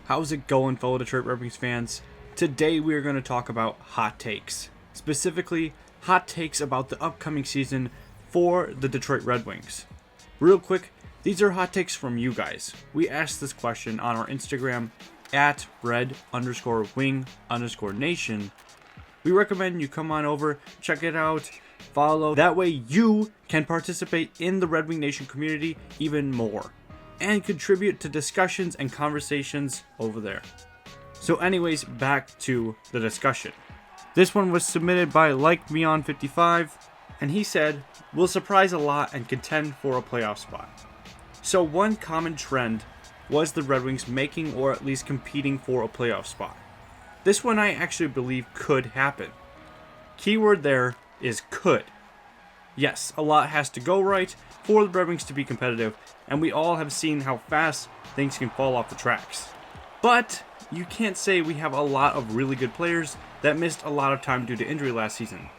How's it going, fellow Detroit Red Wings fans? Today we are going to talk about hot takes. Specifically, hot takes about the upcoming season for the Detroit Red Wings. Real quick, these are hot takes from you guys. We asked this question on our Instagram at red_wing_nation. We recommend you come on over, check it out, follow. That way you can participate in the Red Wing Nation community even more and contribute to discussions and conversations over there. So anyways, back to the discussion. This one was submitted by LikeMeOn55, and he said, "We'll surprise a lot and contend for a playoff spot." So one common trend was the Red Wings making or at least competing for a playoff spot. This one I actually believe could happen. Keyword there is could. Yes, a lot has to go right for the Red Wings to be competitive, and we all have seen how fast things can fall off the tracks. But you can't say we have a lot of really good players that missed a lot of time due to injury last season.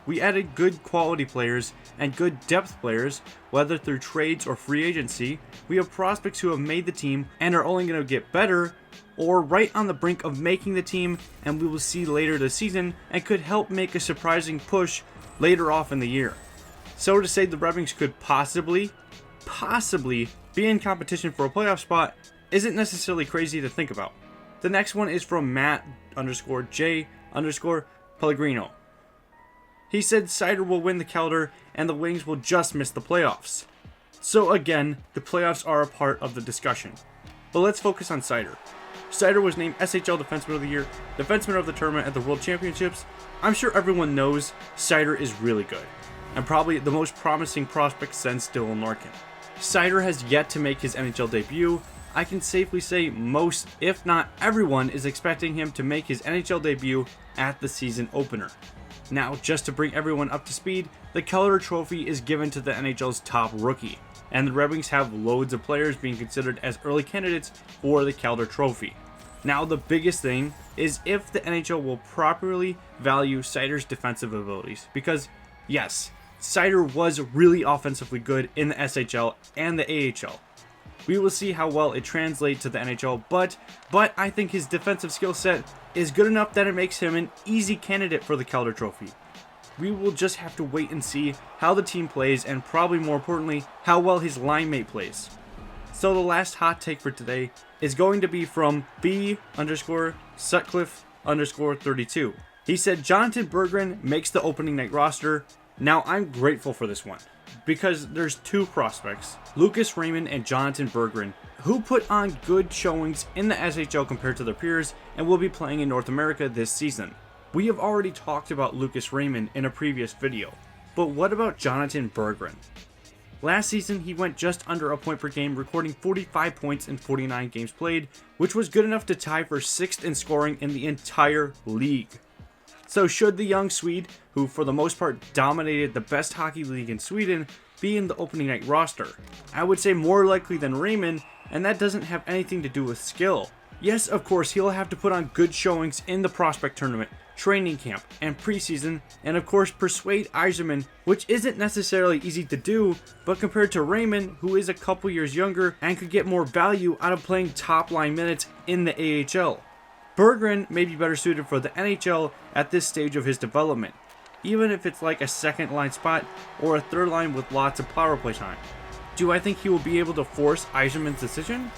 We added good quality players and good depth players, whether through trades or free agency. We have prospects who have made the team and are only going to get better, or right on the brink of making the team, and we will see later this season and could help make a surprising push later off in the year. So to say the Red Wings could possibly be in competition for a playoff spot isn't necessarily crazy to think about. The next one is from Matt_J_Pellegrino. He said Seider will win the Calder and the Wings will just miss the playoffs. So again, the playoffs are a part of the discussion. But let's focus on Seider. Seider was named SHL Defenseman of the Year, Defenseman of the Tournament at the World Championships. I'm sure everyone knows Seider is really good, and probably the most promising prospect since Dylan Larkin. Seider has yet to make his NHL debut. I can safely say most, if not everyone, is expecting him to make his NHL debut at the season opener. Now, just to bring everyone up to speed, the Calder Trophy is given to the NHL's top rookie, and the Red Wings have loads of players being considered as early candidates for the Calder Trophy. Now, the biggest thing is if the NHL will properly value Seider's defensive abilities, because yes, Seider was really offensively good in the SHL and the AHL. We will see how well it translates to the NHL, but I think his defensive skill set is good enough that it makes him an easy candidate for the Calder Trophy. We will just have to wait and see how the team plays, and probably more importantly, how well his line mate plays. So the last hot take for today is going to be from B_Sutcliffe_32. He said Jonathan Berggren makes the opening night roster. Now I'm grateful for this one, because there's two prospects, Lucas Raymond and Jonathan Berggren, who put on good showings in the SHL compared to their peers and will be playing in North America this season. We have already talked about Lucas Raymond in a previous video, but what about Jonathan Berggren? Last season he went just under a point per game, recording 45 points in 49 games played, which was good enough to tie for 6th in scoring in the entire league. So should the young Swede, who for the most part dominated the best hockey league in Sweden, be in the opening night roster? I would say more likely than Raymond, and that doesn't have anything to do with skill. Yes, of course, he'll have to put on good showings in the prospect tournament, training camp, and preseason, and of course persuade Yzerman, which isn't necessarily easy to do, but compared to Raymond, who is a couple years younger and could get more value out of playing top line minutes in the AHL. Berggren may be better suited for the NHL at this stage of his development, even if it's like a second line spot or a third line with lots of power play time. Do I think he will be able to force Yzerman's decision?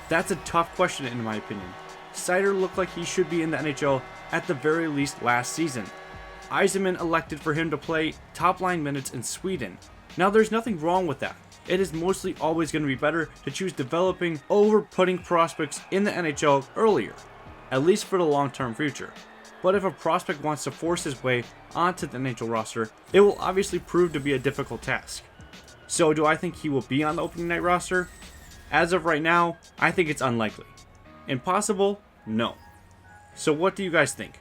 That's a tough question in my opinion. Seider looked like he should be in the NHL at the very least last season. Yzerman elected for him to play top line minutes in Sweden. Now there's nothing wrong with that. It is mostly always going to be better to choose developing over putting prospects in the NHL earlier, at least for the long-term future. But if a prospect wants to force his way onto the NHL roster, it will obviously prove to be a difficult task. So do I think he will be on the opening night roster? As of right now, I think it's unlikely. Impossible? No. So what do you guys think?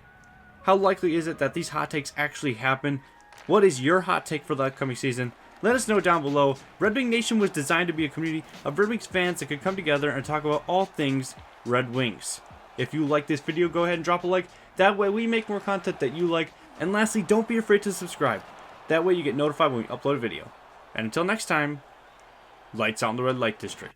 How likely is it that these hot takes actually happen? What is your hot take for the upcoming season? Let us know down below. Red Wing Nation was designed to be a community of Red Wings fans that could come together and talk about all things Red Wings. If you like this video, go ahead and drop a like. That way we make more content that you like. And lastly, don't be afraid to subscribe. That way you get notified when we upload a video. And until next time, lights out in the red light district.